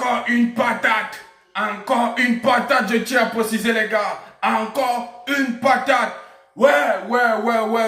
Encore une patate. Encore une patate, je tiens à préciser les gars. Encore une patate. Ouais,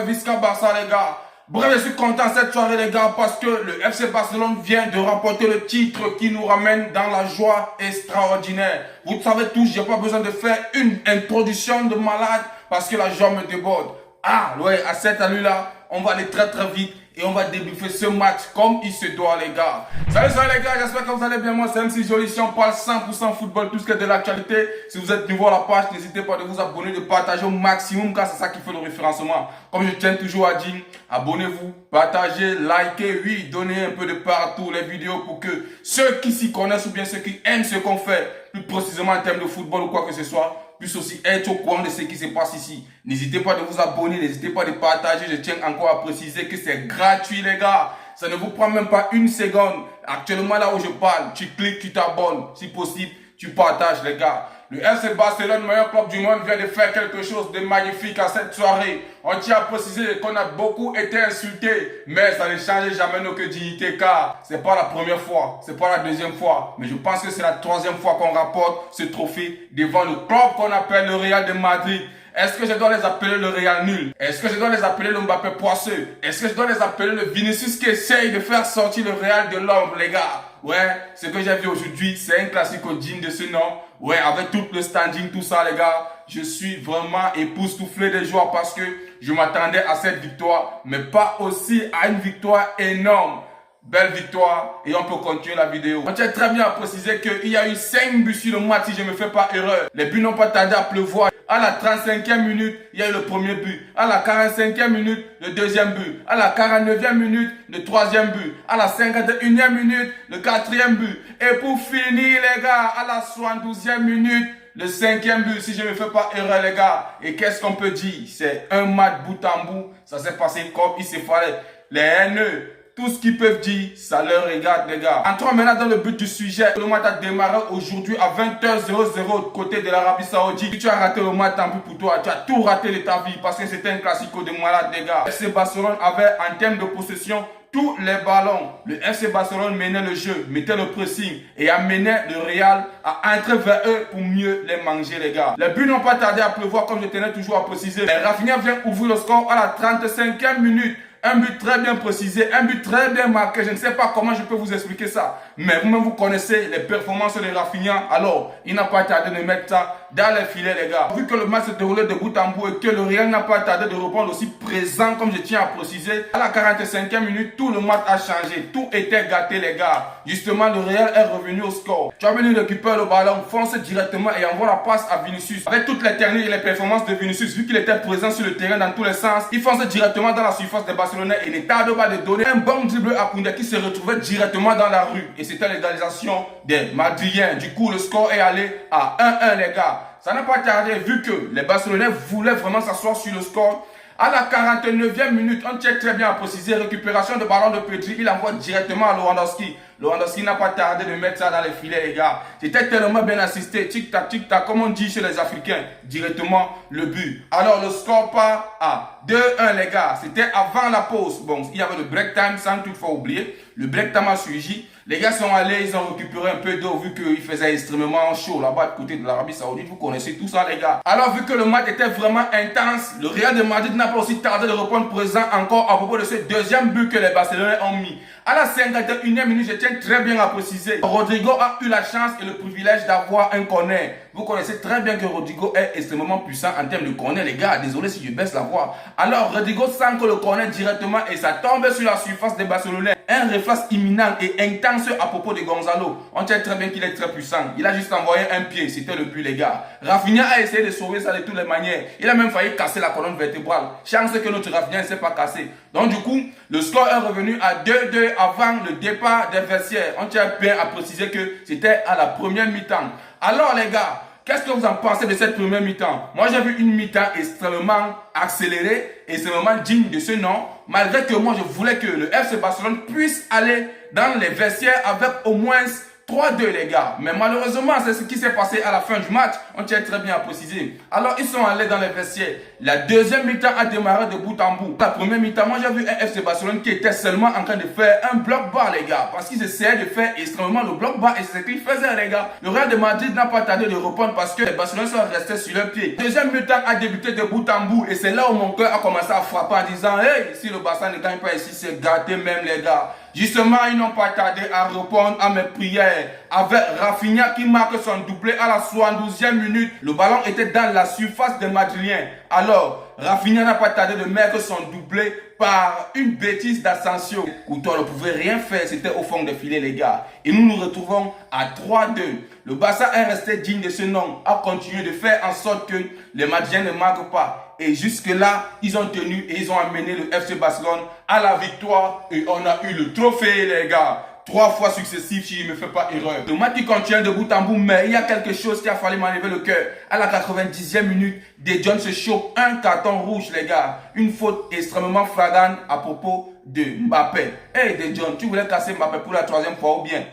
Visca Barça les gars. Bref, je suis content cette soirée les gars parce que le FC Barcelone vient de remporter le titre qui nous ramène dans la joie extraordinaire. Vous savez tous, j'ai pas besoin de faire une introduction de malade parce que la joie me déborde. Ah ouais, à cette allure-là, on va aller très vite et on va débriefer ce match comme il se doit les gars. Salut les gars, j'espère que vous allez bien. Moi c'est MC Jolition, on parle 100% football, tout ce qui est de l'actualité. Si vous êtes nouveau à la page, n'hésitez pas de vous abonner, de partager au maximum car c'est ça qui fait le référencement. Comme je tiens toujours à dire, abonnez-vous, partagez, likez, oui, donnez un peu de partout les vidéos pour que ceux qui s'y connaissent ou bien ceux qui aiment ce qu'on fait, plus précisément en termes de football ou quoi que ce soit, puisse aussi être au courant de ce qui se passe ici. N'hésitez pas de vous abonner, n'hésitez pas de partager. Je tiens encore à préciser que c'est gratuit les gars. Ça ne vous prend même pas une seconde. Actuellement là où je parle, tu cliques, tu t'abonnes. Si possible, tu partages les gars. Le FC Barcelone, meilleur club du monde, vient de faire quelque chose de magnifique à cette soirée. On tient à préciser qu'on a beaucoup été insultés, mais ça ne change jamais nos dignités car c'est pas la première fois, c'est pas la deuxième fois, mais je pense que c'est la troisième fois qu'on rapporte ce trophée devant le club qu'on appelle le Real de Madrid. Est-ce que je dois les appeler le Real nul? Est-ce que je dois les appeler le Mbappé poisseux? Est-ce que je dois les appeler le Vinicius qui essaye de faire sortir le Real de l'ombre, les gars? Ouais, ce que j'ai vu aujourd'hui, c'est un classique digne de ce nom. Ouais, avec tout le standing, tout ça, les gars, je suis vraiment époustouflé de joie parce que je m'attendais à cette victoire, mais pas aussi à une victoire énorme. Belle victoire et on peut continuer la vidéo. On tient très bien à préciser qu'il y a eu 5 buts sur le match si je ne me fais pas erreur. Les buts n'ont pas tardé à pleuvoir. À la 35e minute, il y a eu le premier but. À la 45e minute, le deuxième but. À la 49e minute, le troisième but. À la 51e minute, le quatrième but. Et pour finir les gars, à la 72e minute, le 5e but, si je ne me fais pas erreur les gars. Et qu'est-ce qu'on peut dire? C'est un match bout en bout. Ça s'est passé comme il s'est fallait. Les haineux, tout ce qu'ils peuvent dire, ça leur regarde les gars. Entrons maintenant dans le but du sujet. Le match a démarré aujourd'hui à 20h00 côté de l'Arabie Saoudite. Si tu as raté le match, tant pis pour toi. Tu as tout raté de ta vie parce que c'était un classico de malade les gars. FC Barcelone avait en termes de possession tous les ballons. Le FC Barcelone menait le jeu, mettait le pressing et amenait le Real à entrer vers eux pour mieux les manger les gars. Les buts n'ont pas tardé à pleuvoir comme je tenais toujours à préciser. Rafinha vient ouvrir le score à la 35e minute. Un but très bien précisé, un but très bien marqué. Je ne sais pas comment je peux vous expliquer ça. Mais vous-même, vous connaissez les performances de Rafinha. Alors, il n'a pas tardé de mettre ça dans les filets, les gars. Vu que le match se déroulait de bout en bout et que le Real n'a pas tardé de reprendre aussi présent, comme je tiens à préciser, à la 45e minute, tout le match a changé. Tout était gâté, les gars. Justement, le Real est revenu au score. Tu as venu récupérer le ballon, fonce directement et envoie la passe à Vinicius. Avec toutes les techniques et les performances de Vinicius, vu qu'il était présent sur le terrain dans tous les sens, il fonce directement dans la surface des Barcelonais et ne tarde pas de donner un bon dribble à Koundé qui se retrouvait directement dans la rue. Et c'était l'égalisation des Madriens. Du coup, le score est allé à 1-1 les gars. Ça n'a pas tardé vu que les Barcelonais voulaient vraiment s'asseoir sur le score. À la 49e minute, on tient très bien à préciser, récupération de ballon de Pedri, il envoie directement à Lewandowski. Lewandowski n'a pas tardé de mettre ça dans les filets, les gars. C'était tellement bien assisté, tic-tac, comme on dit chez les Africains, directement le but. Alors le score part à 2-1, les gars. C'était avant la pause. Bon, il y avait le break time, sans toutefois oublier. Le break time a suivi. Les gars sont allés, ils ont récupéré un peu d'eau vu qu'il faisait extrêmement chaud là-bas de côté de l'Arabie Saoudite. Vous connaissez tout ça, les gars. Alors, vu que le match était vraiment intense, le Real de Madrid n'a pas aussi tardé de reprendre présent encore à propos de ce deuxième but que les Barcelonais ont mis. À la 51e minute, je tiens très bien à préciser, Rodrigo a eu la chance et le privilège d'avoir un corner. Vous connaissez très bien que Rodrigo est extrêmement puissant en termes de corner, les gars. Désolé si je baisse la voix. Alors, Rodrigo sent que le corner directement et ça tombe sur la surface des Barcelonais. Un réflexe imminent et intense à propos de Gonzalo. On tient très bien qu'il est très puissant. Il a juste envoyé un pied, c'était le but, les gars. Rafinha a essayé de sauver ça de toutes les manières. Il a même failli casser la colonne vertébrale. Chance que notre Rafinha ne s'est pas cassé. Donc, du coup, le score est revenu à 2-2 avant le départ des vestiaires. On tient bien à préciser que c'était à la première mi-temps. Alors, les gars, qu'est-ce que vous en pensez de cette première mi-temps? Moi, j'ai vu une mi-temps extrêmement accélérée, extrêmement digne de ce nom. Malgré que moi, je voulais que le FC Barcelone puisse aller dans les vestiaires avec au moins 3-2 les gars. Mais malheureusement, c'est ce qui s'est passé à la fin du match. On tient très bien à préciser. Alors, ils sont allés dans les vestiaires. La deuxième mi-temps a démarré de bout en bout. La première mi-temps, moi j'ai vu un FC Barcelone qui était seulement en train de faire un bloc bas les gars. Parce qu'ils essayaient de faire extrêmement le bloc bas et c'est ce qu'ils faisaient les gars. Le Real de Madrid n'a pas tardé de reprendre parce que les Barcelonais sont restés sur leurs pieds. La deuxième mi-temps a débuté de bout en bout et c'est là où mon cœur a commencé à frapper en disant hey, si le Barça ne gagne pas ici, c'est gâté même les gars. Justement, ils n'ont pas tardé à répondre à mes prières. Avec Rafinha qui marque son doublé à la 72e minute. Le ballon était dans la surface des Madriens. Alors, Rafinha n'a pas tardé de mettre son doublé par une bêtise d'Asensio. Courtois ne pouvait rien faire, c'était au fond des filets les gars. Et nous nous retrouvons à 3-2. Le Barça est resté digne de ce nom, a continué de faire en sorte que les Madriens ne marquent pas. Et jusque-là, ils ont tenu et ils ont amené le FC Barcelone à la victoire. Et on a eu le trophée les gars. 3 fois successifs si je ne me fais pas erreur. Le match qui continue de bout en bout, mais il y a quelque chose qui a fallu m'enlever le cœur. À la 90e minute, De Jong se chope un carton rouge, les gars. Une faute extrêmement flagrante à propos de Mbappé. Hey De Jong, tu voulais casser Mbappé pour la 3e fois ou bien?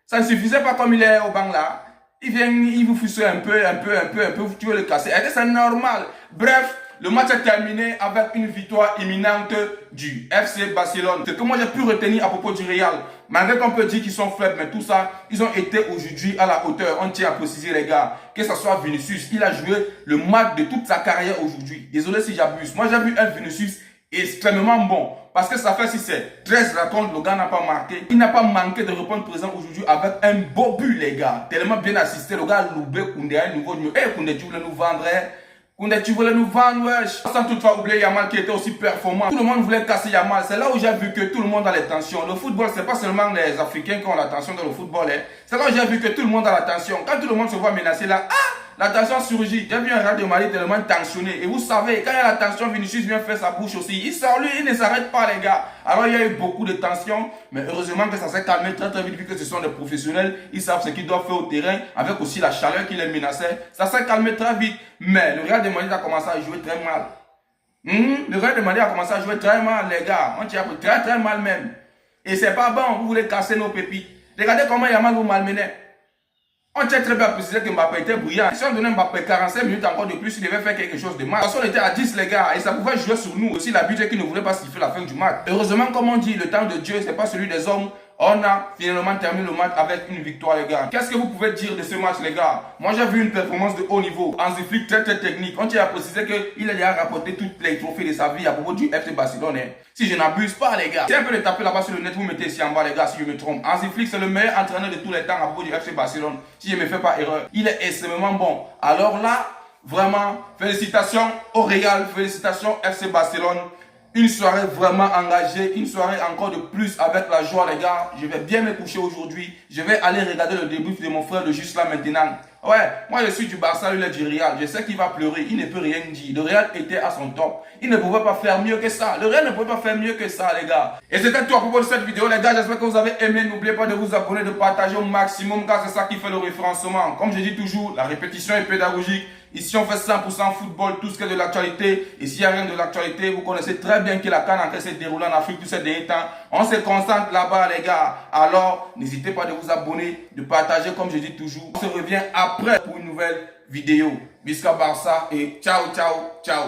Ça ne suffisait pas comme il est au banc là. Il vient, il vous fousse un peu, tu veux le casser. Est-ce que c'est normal? Bref. Le match est terminé avec une victoire imminente du FC Barcelone. Ce que moi j'ai pu retenir à propos du Real, malgré qu'on peut dire qu'ils sont faibles, mais tout ça, ils ont été aujourd'hui à la hauteur. On tient à préciser les gars, que ce soit Vinicius, il a joué le match de toute sa carrière aujourd'hui. Désolé si j'abuse. Moi j'ai vu un Vinicius extrêmement bon. Parce que ça fait si c'est 13 racontes, le gars n'a pas marqué. Il n'a pas manqué de répondre présent aujourd'hui avec un beau but les gars. Tellement bien assisté, le gars a loupé Koundé à un niveau mieux. Eh Koundé, tu voulais nous vendre, hein? Koundé, tu voulais nous vendre, wesh. Sans toutefois oublier Yamal qui était aussi performant. Tout le monde voulait casser Yamal. C'est là où j'ai vu que tout le monde a les tensions. Le football, c'est pas seulement les Africains qui ont la tension dans le football. Hein. C'est là où j'ai vu que tout le monde a la tension. Quand tout le monde se voit menacé là, la tension surgit. J'ai vu un Real de Madrid tellement tensionné. Et vous savez, quand il y a la tension, Vinicius vient faire sa bouche aussi. Il sort lui, il ne s'arrête pas les gars. Alors il y a eu beaucoup de tensions. Mais heureusement que ça s'est calmé très très vite vu que ce sont des professionnels. Ils savent ce qu'ils doivent faire au terrain. Avec aussi la chaleur qui les menaçait. Ça s'est calmé très vite. Mais le Real de Madrid a commencé à jouer très mal. Le Real de Madrid a commencé à jouer très mal les gars. On tient très très mal même. Et c'est pas bon. Vous voulez casser nos pépites. Regardez comment Yamal vous malmenait. On tient très bien à préciser que Mbappé était brillant. Si on donnait Mbappé 45 minutes encore de plus, il devait faire quelque chose de mal. Parce qu'on était à 10 les gars et ça pouvait jouer sur nous. Aussi l'arbitre qui ne voulait pas siffler la fin du match. Heureusement, comme on dit, le temps de Dieu, c'est pas celui des hommes. On a finalement terminé le match avec une victoire les gars. Qu'est-ce que vous pouvez dire de ce match les gars? Moi j'ai vu une performance de haut niveau. Hansi Flick très très technique. On tient à préciser qu'il a déjà rapporté toutes les trophées de sa vie à propos du FC Barcelone. Hein. Si je n'abuse pas les gars. C'est un peu de taper là-bas sur le net, vous mettez ici en bas les gars si je me trompe. Hansi Flick c'est le meilleur entraîneur de tous les temps à propos du FC Barcelone. Si je ne me fais pas erreur. Il est extrêmement bon. Alors là, vraiment, félicitations au Real, félicitations FC Barcelone. Une soirée vraiment engagée, une soirée encore de plus avec la joie les gars. Je vais bien me coucher aujourd'hui. Je vais aller regarder le débrief de mon frère de juste là maintenant. Ouais, moi je suis du Barça, lui il est du Real. Je sais qu'il va pleurer, il ne peut rien dire. Le Real était à son top. Il ne pouvait pas faire mieux que ça. Le Real ne pouvait pas faire mieux que ça les gars. Et c'était tout à propos de cette vidéo les gars. J'espère que vous avez aimé. N'oubliez pas de vous abonner, de partager au maximum car c'est ça qui fait le référencement. Comme je dis toujours, la répétition est pédagogique. Ici, on fait 100% football, tout ce qui est de l'actualité. Et s'il n'y a rien de l'actualité, vous connaissez très bien que la CAN en train de se dérouler en Afrique tous ces derniers temps. On se concentre là-bas, les gars. Alors, n'hésitez pas de vous abonner, de partager, comme je dis toujours. On se revient après pour une nouvelle vidéo. Visca Barça et ciao, ciao, ciao.